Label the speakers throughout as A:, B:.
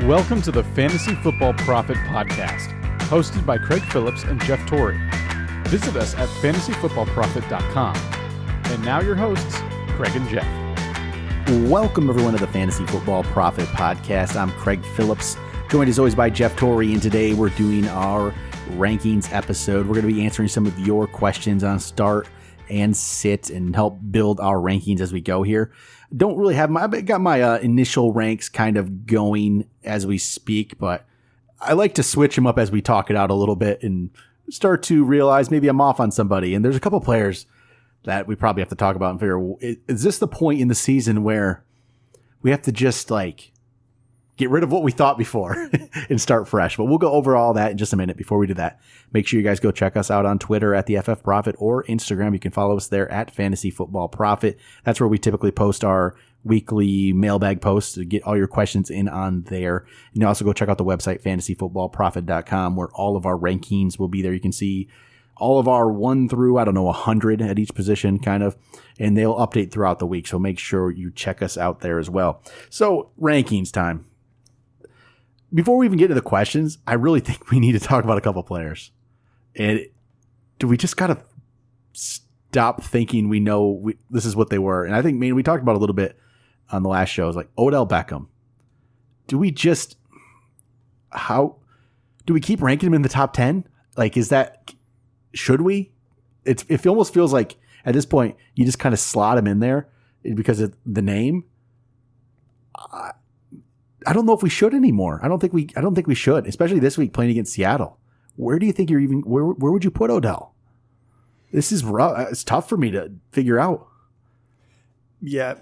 A: Welcome to the Fantasy Football Prophet Podcast, hosted by Craig Phillips and Jeff Torrey. Visit us at fantasyfootballprophet.com. And now your hosts, Craig and Jeff.
B: Welcome, everyone, to the Fantasy Football Prophet Podcast. I'm Craig Phillips, joined as always by Jeff Torrey, and today we're doing our rankings episode. We're going to be answering some of your questions on start and sit and help build our rankings as we go here. Don't really have I got my initial ranks kind of going as we speak, but I like to switch them up as we talk it out a little bit and start to realize maybe I'm off on somebody. And there's a couple players that we probably have to talk about and figure, is this the point in the season where we have to just like get rid of what we thought before and start fresh? But we'll go over all that in just a minute. Before we do that, make sure you guys go check us out on Twitter at the FF Prophet or Instagram. You can follow us there at Fantasy Football Prophet. That's where we typically post our weekly mailbag posts to get all your questions in on there. And you also go check out the website, fantasyfootballprophet.com, where all of our rankings will be there. You can see all of our 1 through, 100 at each position kind of, and they'll update throughout the week. So make sure you check us out there as well. So rankings time. Before we even get to the questions, I really think we need to talk about a couple players. And do we just got to stop thinking we know this is what they were? And I think, we talked about a little bit on the last show. It's like Odell Beckham. Do we keep ranking him in the top 10? Like, should we? It almost feels like at this point, you just kind of slot him in there because of the name. I don't know if we should anymore. I don't think we should, especially this week playing against Seattle. Where do you think where would you put Odell? This is rough. It's tough for me to figure out.
C: Yeah.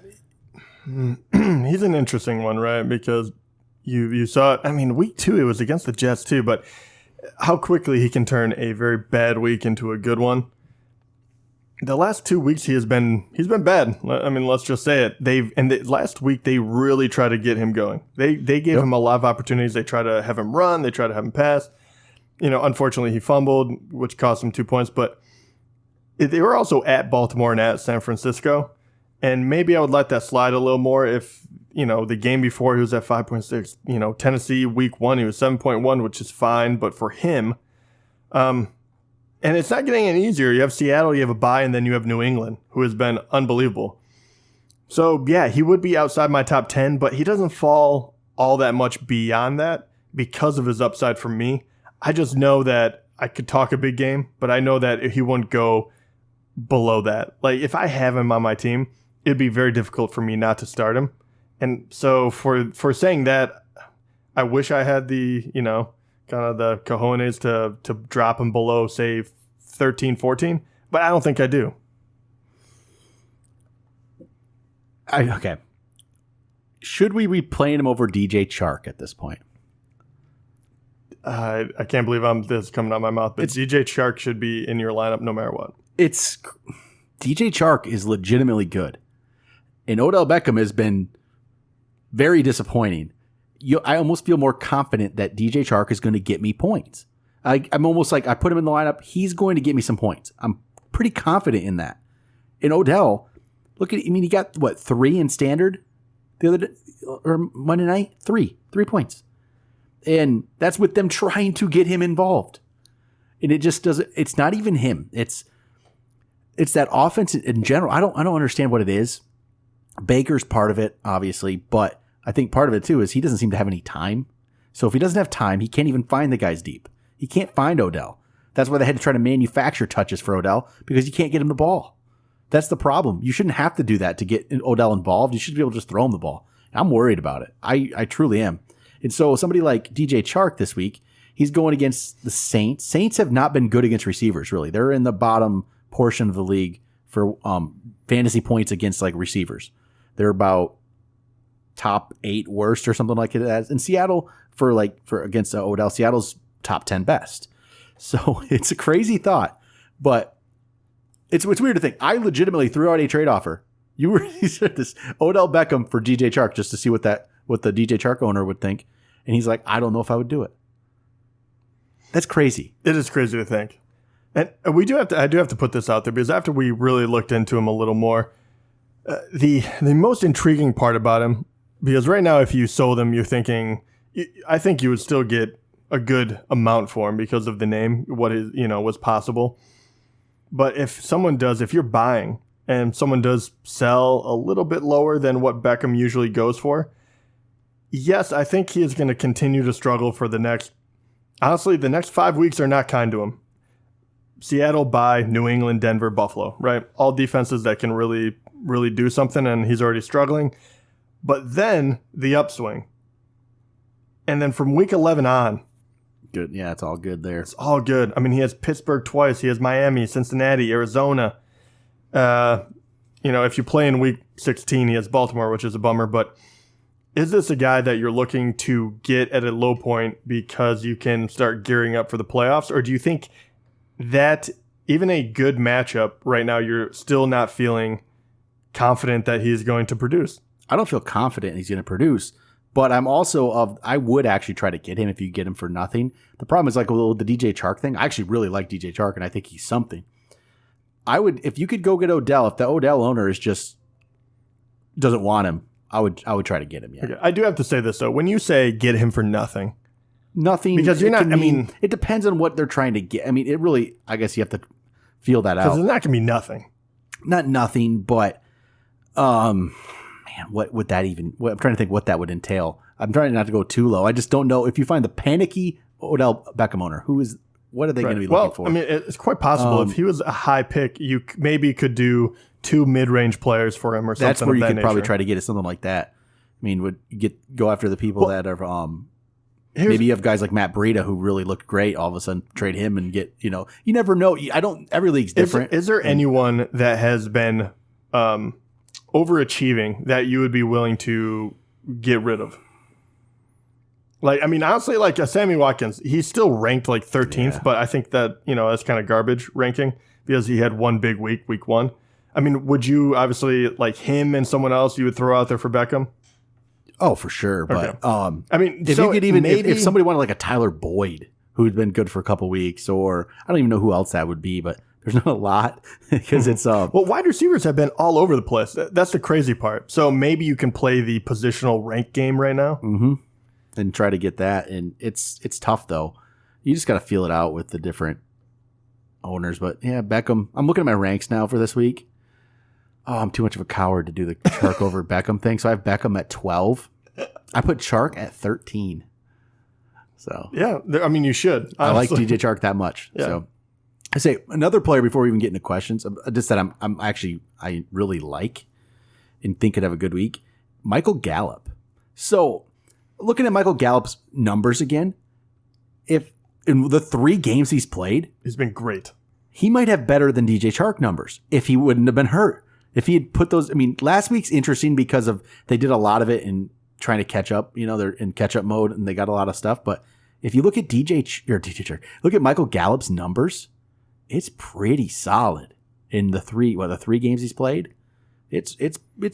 C: He's an interesting one, right? Because you saw it. I mean, week 2, it was against the Jets too, but how quickly he can turn a very bad week into a good one. The last 2 weeks he's been bad. I mean, let's just say it. Last week they really tried to get him going. They gave him a lot of opportunities. They tried to have him run. They tried to have him pass. Unfortunately he fumbled, which cost him 2 points. But they were also at Baltimore and at San Francisco, and maybe I would let that slide a little more if the game before he was at 5.6. Tennessee week 1 he was 7.1, which is fine. But for him, and it's not getting any easier. You have Seattle, you have a bye, and then you have New England, who has been unbelievable. So, yeah, he would be outside my top 10, but he doesn't fall all that much beyond that because of his upside for me. I just know that I could talk a big game, but I know that he wouldn't go below that. Like, if I have him on my team, it'd be very difficult for me not to start him. And so for saying that, I wish I had the, kind of the cojones to drop him below, say, 13, 14, but I don't think I do.
B: Okay. Should we be playing him over DJ Chark at this point?
C: I can't believe this is coming out of my mouth, but DJ Chark should be in your lineup no matter what.
B: DJ Chark is legitimately good, and Odell Beckham has been very disappointing. I almost feel more confident that DJ Chark is going to get me points. I'm almost like I put him in the lineup. He's going to get me some points. I'm pretty confident in that. And Odell, he got 3 in standard the other day, or Monday night? 3 points. And that's with them trying to get him involved. And it just doesn't, it's not even him. It's that offense in general. I don't understand what it is. Baker's part of it, obviously, but I think part of it too is he doesn't seem to have any time. So if he doesn't have time, he can't even find the guys deep. He can't find Odell. That's why they had to try to manufacture touches for Odell, because you can't get him the ball. That's the problem. You shouldn't have to do that to get Odell involved. You should be able to just throw him the ball. I'm worried about it. I truly am. And so somebody like DJ Chark this week, he's going against the Saints. Saints have not been good against receivers, really. They're in the bottom portion of the league for fantasy points against like receivers. They're about top 8 worst or something like that. And Seattle for against Odell, Seattle's top 10 best. So it's a crazy thought, but it's weird to think. I legitimately threw out a trade offer. You said this Odell Beckham for DJ Chark just to see what the DJ Chark owner would think. And he's like, I don't know if I would do it. That's crazy.
C: It is crazy to think. And I do have to put this out there, because after we really looked into him a little more, the most intriguing part about him, because right now if you sold him, you're thinking I think you would still get a good amount for him because of the name, what is, was possible. But if you're buying and someone does sell a little bit lower than what Beckham usually goes for, yes, I think he is going to continue to struggle for the next 5 weeks are not kind to him. Seattle, bye, New England, Denver, Buffalo, right? All defenses that can really, really do something, and he's already struggling. But then the upswing. And then from week 11 on.
B: Good. Yeah, it's all good there.
C: It's all good. I mean, he has Pittsburgh twice. He has Miami, Cincinnati, Arizona. If you play in week 16, he has Baltimore, which is a bummer. But is this a guy that you're looking to get at a low point because you can start gearing up for the playoffs? Or do you think that even a good matchup right now, you're still not feeling confident that he's going to produce?
B: I don't feel confident he's going to produce, but I would actually try to get him if you get him for nothing. The problem is like with the DJ Chark thing. I actually really like DJ Chark, and I think he's something. If you could go get Odell, if the Odell owner is just doesn't want him, I would try to get him. Yeah.
C: Okay. I do have to say this though. When you say get him for nothing,
B: because you're not. It depends on what they're trying to get. I mean, it really. I guess you have to feel that out.
C: Because it's not going to be nothing.
B: Not nothing, but man, what would that even? I'm trying to think what that would entail. I'm trying not to go too low. I just don't know if you find the panicky Odell Beckham owner. What are they going to be looking for?
C: I mean, it's quite possible if he was a high pick, you maybe could do 2 mid-range players for him or something.
B: That's where you could probably try to get it, something like that. I mean, would you go after the people that are maybe you have guys like Matt Breida who really looked great. All of a sudden, trade him and get you never know. Every league's different.
C: Is there anyone that has been overachieving that you would be willing to get rid of? Like, I mean, honestly, like Sammy Watkins, he's still ranked like 13th, but I think that, that's kind of garbage ranking because he had one big week 1. I mean, would you obviously like him and someone else you would throw out there for Beckham?
B: Oh, for sure. But
C: I mean,
B: if you could even if somebody wanted like a Tyler Boyd who had been good for a couple weeks, or I don't even know who else that would be, but there's not a lot because it's
C: well, wide receivers have been all over the place. That's the crazy part. So maybe you can play the positional rank game right now.
B: Mm-hmm. And try to get that, and it's tough though. You just got to feel it out with the different owners. But yeah, Beckham. I'm looking at my ranks now for this week. Oh, I'm too much of a coward to do the Chark over Beckham thing. So I have Beckham at 12. I put Chark at 13. So
C: yeah, I mean you should. Honestly.
B: I like DJ Chark that much. Yeah. So I say another player before we even get into questions. Just that I really like and think could have a good week. Michael Gallup. So. Looking at Michael Gallup's numbers again, if in the 3 games he's played,
C: he's been great.
B: He might have better than DJ Chark numbers if he wouldn't have been hurt. If he had put those, I mean, last week's interesting because they did a lot of it in trying to catch up. They're in catch up mode and they got a lot of stuff. But if you look at look at Michael Gallup's numbers, it's pretty solid in the 3 games he's played. It's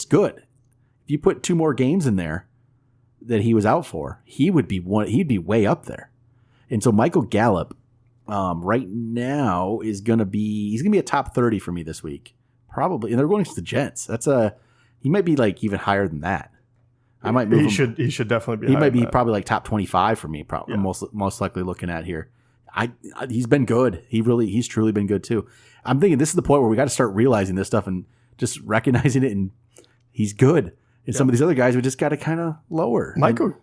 B: good. If you put 2 more games in there that he was out for, he'd be way up there. And so Michael Gallup right now he's going to be a top 30 for me this week. Probably. And they're going to the Jets. He might be like even higher than that. I might move him.
C: He should definitely be.
B: He might be probably like top 25 for me. Probably most likely looking at here. He's been good. He's truly been good too. I'm thinking this is the point where we got to start realizing this stuff and just recognizing it, and he's good. And some of these other guys we just got to kind of lower.
C: Michael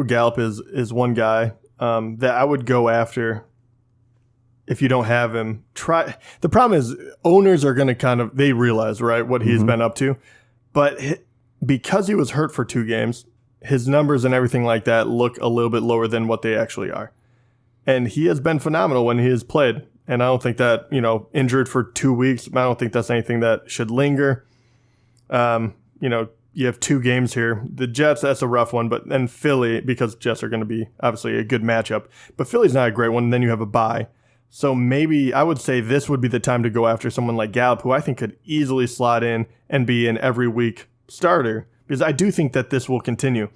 C: Gallup is one guy that I would go after if you don't have him. The problem is owners are going to they realize, right, what he's been up to. But because he was hurt for 2 games, his numbers and everything like that look a little bit lower than what they actually are. And he has been phenomenal when he has played. And I don't think that, injured for 2 weeks, I don't think that's anything that should linger. You have 2 games here. The Jets, that's a rough one, but then Philly, because Jets are going to be obviously a good matchup, but Philly's not a great one, and then you have a bye. So maybe I would say this would be the time to go after someone like Gallup, who I think could easily slot in and be an every week starter, because I do think that this will continue.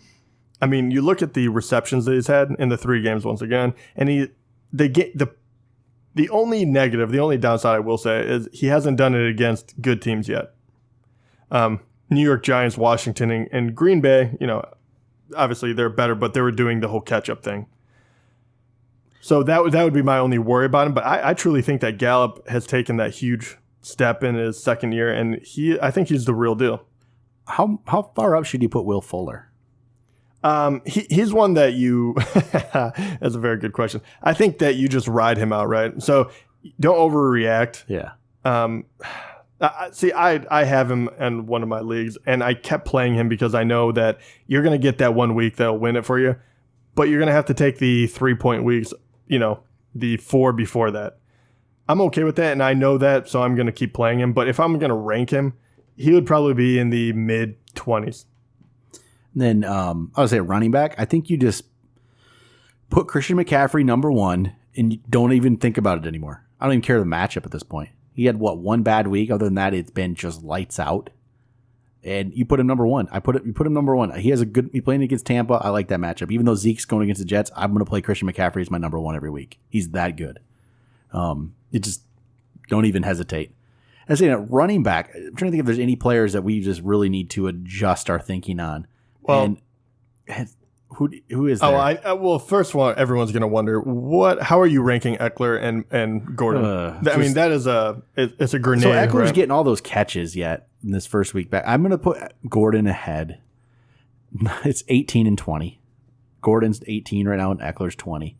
C: I mean, you look at the receptions that he's had in the 3 games once again, and the only negative, the only downside I will say is he hasn't done it against good teams yet. New York Giants, Washington, and Green Bay, obviously they're better, but they were doing the whole catch-up thing. So that would be my only worry about him. But I truly think that Gallup has taken that huge step in his second year, and I think he's the real deal.
B: How far up should you put Will Fuller?
C: He's one that you. That's a very good question. I think that you just ride him out, right? So don't overreact.
B: Yeah.
C: See, I have him in one of my leagues, and I kept playing him because I know that you're going to get that 1 week that'll win it for you, but you're going to have to take the 3-point weeks, the 4 before that. I'm okay with that, and I know that, so I'm going to keep playing him. But if I'm going to rank him, he would probably be in the mid-20s.
B: Then I would say running back. I think you just put Christian McCaffrey number 1, and you don't even think about it anymore. I don't even care the matchup at this point. He had, one bad week? Other than that, it's been just lights out. And you put him number 1. You put him number 1. He's playing against Tampa. I like that matchup. Even though Zeke's going against the Jets, I'm going to play Christian McCaffrey as my number 1 every week. He's that good. It just don't even hesitate. I say running back. I'm trying to think if there's any players that we just really need to adjust our thinking on.
C: Well,
B: and who is there?
C: Well, first of all, everyone's going to wonder how are you ranking Eckler and Gordon? That is it's a grenade.
B: So Eckler's
C: right?
B: getting all those catches yet in this first week back. I'm going to put Gordon ahead. It's 18 and 20. Gordon's 18 right now, and Eckler's 20.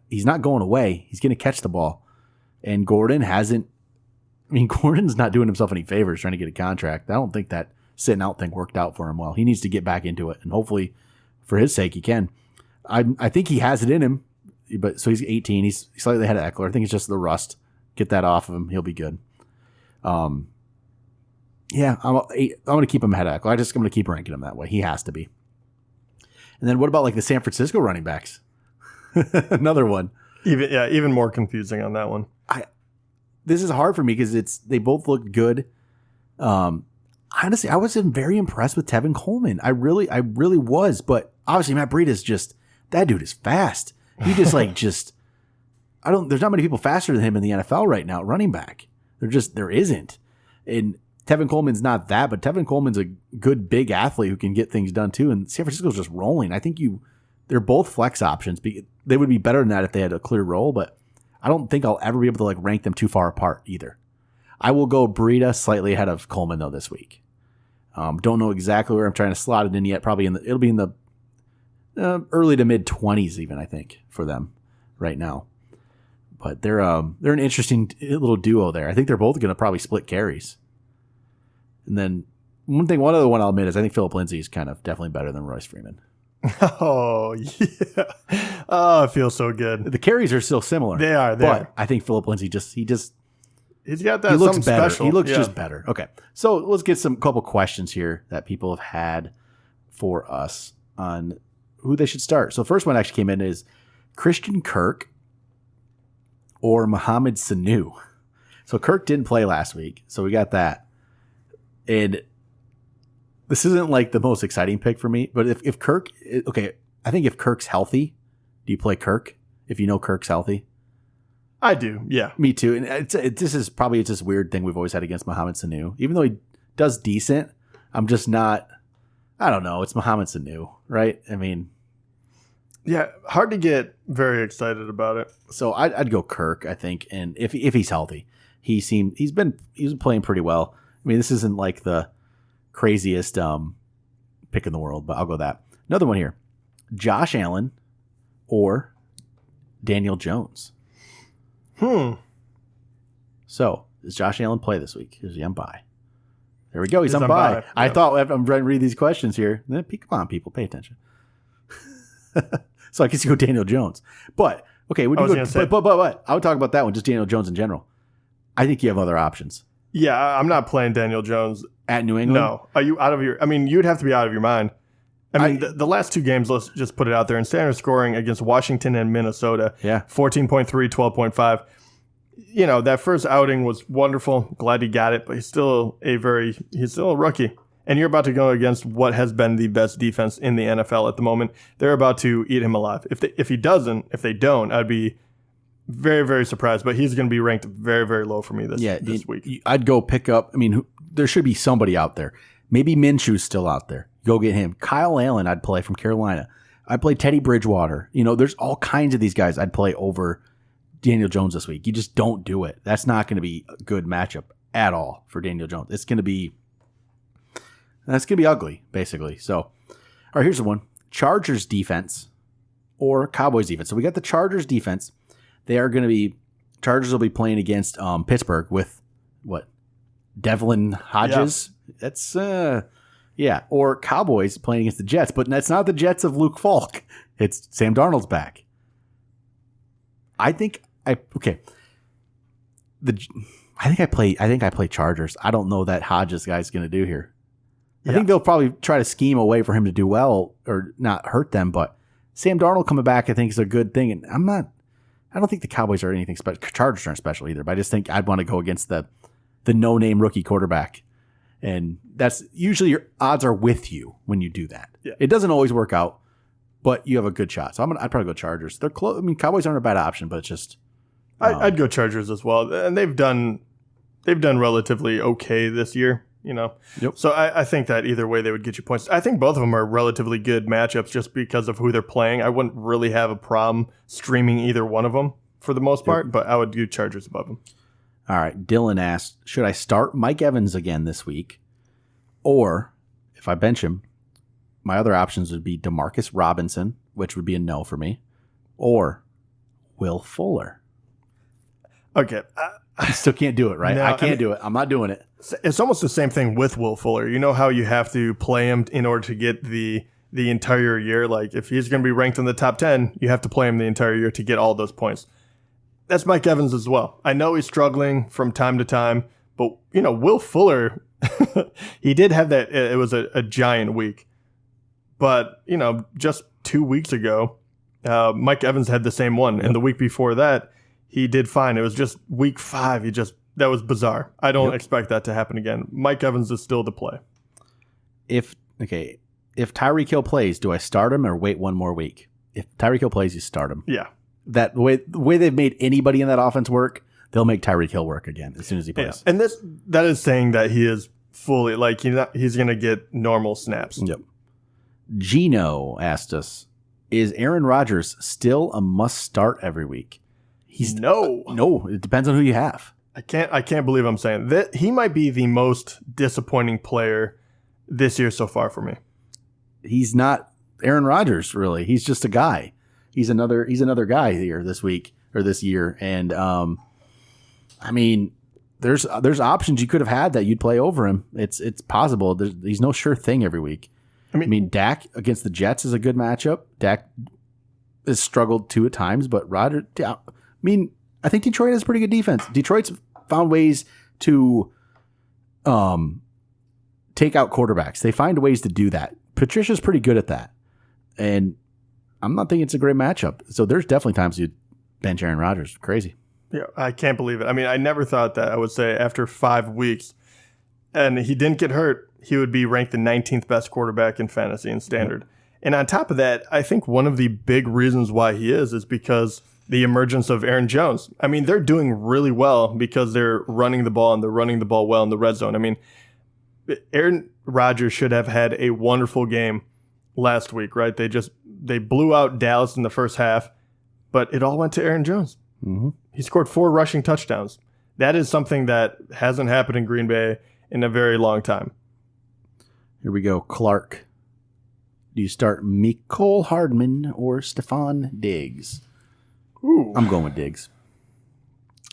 B: He's not going away. He's going to catch the ball, and Gordon's not doing himself any favors trying to get a contract. I don't think that sitting out thing worked out for him well. He needs to get back into it, and hopefully, for his sake, he can. I think he has it in him, but so he's 18. He's slightly ahead of Eckler. I think it's just the rust. Get that off of him. He'll be good. I'm going to keep him ahead of Eckler. I'm going to keep ranking him that way. He has to be. And then what about like the San Francisco running backs? Another one.
C: Even more confusing on that one.
B: This is hard for me because they both look good. Honestly, I was very impressed with Tevin Coleman. I really was. But obviously, Matt Breida that dude is fast. He there's not many people faster than him in the NFL right now, running back. There isn't. And Tevin Coleman's not that, but Tevin Coleman's a good big athlete who can get things done too. And San Francisco's just rolling. I think they're both flex options. They would be better than that if they had a clear role, but I don't think I'll ever be able to rank them too far apart either. I will go Breida slightly ahead of Coleman though this week. Don't know exactly where I'm trying to slot it in yet. Probably it'll be in the early to mid 20s even, I think, for them right now. But they're an interesting little duo there. I think they're both going to probably split carries. And then one other one I'll admit is I think Phillip Lindsay is kind of definitely better than Royce Freeman.
C: Oh, yeah. Oh, it feels so good.
B: The carries are still similar.
C: They are.
B: I think Phillip Lindsay
C: he's got that.
B: He looks better.
C: Special.
B: He looks just better. Okay. So let's get some couple questions here that people have had for us on who they should start. So the first one actually came in is Christian Kirk or Mohamed Sanu. So Kirk didn't play last week, so we got that. And this isn't like the most exciting pick for me, but if Kirk, okay, I think if Kirk's healthy, do you play Kirk if you know Kirk's healthy?
C: I do, yeah.
B: Me too. And this is probably this weird thing we've always had against Mohamed Sanu. Even though he does decent, I'm just not, I don't know, it's Mohamed Sanu, right? I mean.
C: Yeah, hard to get very excited about it.
B: So I'd go Kirk, I think, and if he's healthy. He's been playing pretty well. I mean, this isn't like the craziest pick in the world, but I'll go that. Another one here. Josh Allen or Daniel Jones. So, does Josh Allen play this week? Is he on bye? There we go. He's on bye.
C: Yeah.
B: I thought I'm trying to read these questions here. Come on, people, pay attention. So I guess you go Daniel Jones. But, okay, but I would talk about that one, just Daniel Jones in general. I think you have other options.
C: Yeah, I'm not playing Daniel Jones.
B: At New England?
C: No. Are you out of your... I mean, you'd have to be out of your mind. I mean, the last two games, let's just put it out there. In standard scoring against Washington and Minnesota, 14.3, 12.5. You know, that first outing was wonderful. Glad he got it, but he's still a rookie. And you're about to go against what has been the best defense in the NFL at the moment. They're about to eat him alive. If they don't, I'd be very, very surprised. But he's going to be ranked very, very low for me this week.
B: I'd go pick up. I mean, there should be somebody out there. Maybe Minshew's still out there. Go get him. Kyle Allen, I'd play from Carolina. I'd play Teddy Bridgewater. There's all kinds of these guys I'd play over Daniel Jones this week. You just don't do it. That's not going to be a good matchup at all for Daniel Jones. That's going to be ugly, basically. So, all right, here's the one. Chargers defense or Cowboys defense. So we got the Chargers defense. Chargers will be playing against Pittsburgh with what? Devlin Hodges. Yeah. That's or Cowboys playing against the Jets, but that's not the Jets of Luke Falk. It's Sam Darnold's back. I think I play Chargers. I don't know that Hodges guy's going to do here. I think they'll probably try to scheme a way for him to do well or not hurt them, but Sam Darnold coming back I think is a good thing, and I don't think the Cowboys are anything special. Chargers aren't special either, but I just think I'd want to go against the no-name rookie quarterback. And that's usually your odds are with you when you do that. Yeah. It doesn't always work out, but you have a good shot. So I'd probably go Chargers. They're close. I mean, Cowboys aren't a bad option, but it's just
C: I'd go Chargers as well. And they've done relatively okay this year, Yep. So I think that either way they would get you points. I think both of them are relatively good matchups just because of who they're playing. I wouldn't really have a problem streaming either one of them for the most part, but I would do Chargers above them.
B: All right. Dylan asked, should I start Mike Evans again this week? Or if I bench him, my other options would be DeMarcus Robinson, which would be a no for me, or Will Fuller.
C: Okay.
B: I still can't do it, right? No, I can't do it. I'm not doing it.
C: It's almost the same thing with Will Fuller. You know how you have to play him in order to get the entire year? Like if he's going to be ranked in the top 10, you have to play him the entire year to get all those points. That's Mike Evans as well. I know he's struggling from time to time, but, Will Fuller, he did have that. It was a giant week. But, just 2 weeks ago, Mike Evans had the same one. Yep. And the week before that, he did fine. It was just week 5. That was bizarre. I don't expect that to happen again. Mike Evans is still the play.
B: If Tyreek Hill plays, do I start him or wait one more week? If Tyreek Hill plays, you start him.
C: Yeah.
B: The way they've made anybody in that offense work, they'll make Tyreek Hill work again as soon as he plays.
C: Yeah. And that is saying that he is fully he's going to get normal snaps.
B: Yep. Gino asked us, is Aaron Rodgers still a must start every week? No. It depends on who you have.
C: I can't believe I'm saying that. He might be the most disappointing player this year so far for me.
B: He's not Aaron Rodgers, really. He's just a guy. He's another guy here this week or this year. And there's options you could have had that you'd play over him. It's possible. He's no sure thing every week. I mean, Dak against the Jets is a good matchup. Dak has struggled too at times, but Rodgers, I think Detroit has pretty good defense. Detroit's found ways to take out quarterbacks. They find ways to do that. Patricia's pretty good at that. And I'm not thinking it's a great matchup. So there's definitely times you'd bench Aaron Rodgers. Crazy.
C: Yeah, I can't believe it. I never thought that I would say after 5 weeks and he didn't get hurt, he would be ranked the 19th best quarterback in fantasy and standard. Mm-hmm. And on top of that, I think one of the big reasons why he is because the emergence of Aaron Jones. They're doing really well because they're running the ball and they're running the ball well in the red zone. Aaron Rodgers should have had a wonderful game last week, right? They blew out Dallas in the first half, but it all went to Aaron Jones.
B: Mm-hmm.
C: He scored 4 rushing touchdowns. That is something that hasn't happened in Green Bay in a very long time.
B: Here we go. Clark. Do you start Mecole Hardman or Stephon Diggs?
C: Ooh.
B: I'm going with Diggs.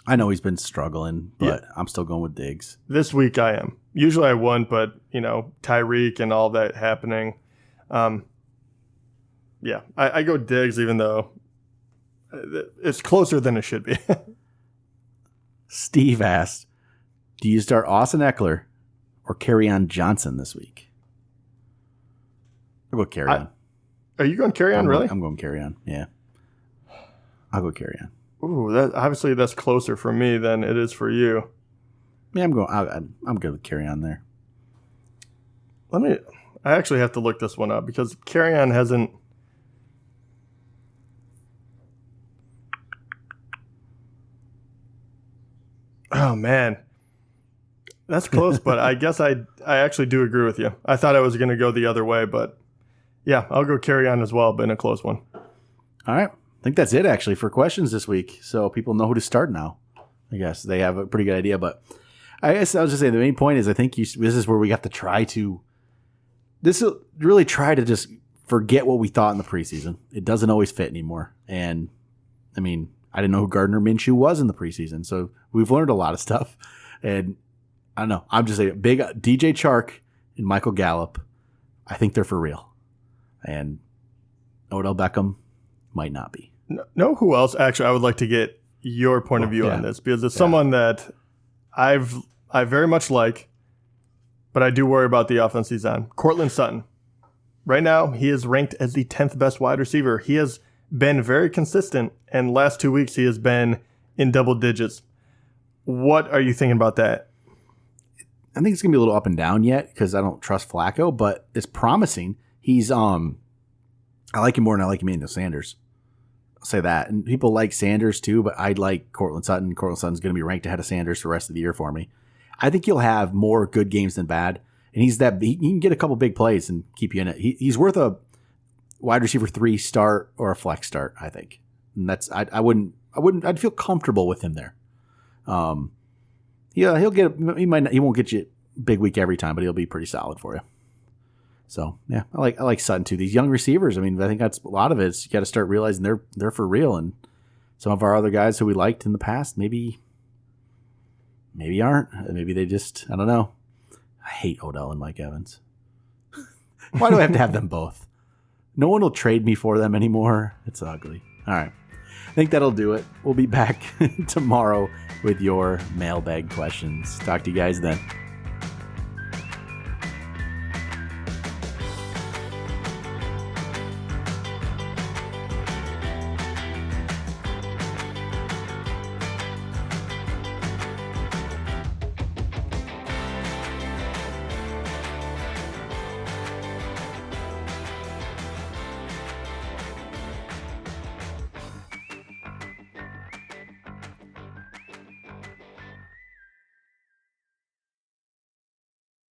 B: I know he's been struggling, but I'm still going with Diggs.
C: This week I am. Usually I wouldn't, but, Tyreek and all that happening. I go Diggs even though it's closer than it should be.
B: Steve asked, do you start Austin Eckler or Kerryon Johnson this week? I'll go Kerryon.
C: Are you going Kerryon, really?
B: I'm going Kerryon, yeah. I'll go Kerryon.
C: Ooh, obviously that's closer for me than it is for you.
B: Yeah, I'm good with Kerryon there.
C: I actually have to look this one up because Kerryon hasn't. Oh man, That's close, but I guess I actually do agree with you. I thought I was going to go the other way, but yeah, I'll go carry on as well, but in a close one.
B: All right. I think that's it, actually, for questions this week. So people know who to start now. I guess they have a pretty good idea. But I guess I was just saying the main point is I think this is where we have to try to really try to just forget what we thought in the preseason. It doesn't always fit anymore. And, I mean, I didn't know who Gardner Minshew was in the preseason. So we've learned a lot of stuff. And I don't know. I'm just saying, big DJ Chark and Michael Gallup, I think they're for real. And Odell Beckham might not be.
C: Know who else? Actually, I would like to get your point of view on this because it's someone that I very much like, but I do worry about the offense he's on. Courtland Sutton. Right now, he is ranked as the 10th best wide receiver. He has been very consistent, and last 2 weeks he has been in double digits. What are you thinking about that?
B: I think it's going to be a little up and down yet because I don't trust Flacco, but it's promising. He's I like him more than I like Emmanuel Sanders. I'll say that. And people like Sanders too, but I like Courtland Sutton. Courtland Sutton's going to be ranked ahead of Sanders for the rest of the year for me. I think he'll have more good games than bad. And he can get a couple big plays and keep you in it. He's worth a wide receiver 3 start or a flex start, I think. And that's I'd feel comfortable with him there. He won't get you big week every time, but he'll be pretty solid for you. So yeah, I like Sutton too. These young receivers, I mean, I think that's a lot of it. You got to start realizing they're for real. And some of our other guys who we liked in the past, maybe aren't. Maybe they just, I don't know. I hate Odell and Mike Evans. Why do I have to have them both? No one will trade me for them anymore. It's ugly. All right. I think that'll do it. We'll be back tomorrow with your mailbag questions. Talk to you guys then.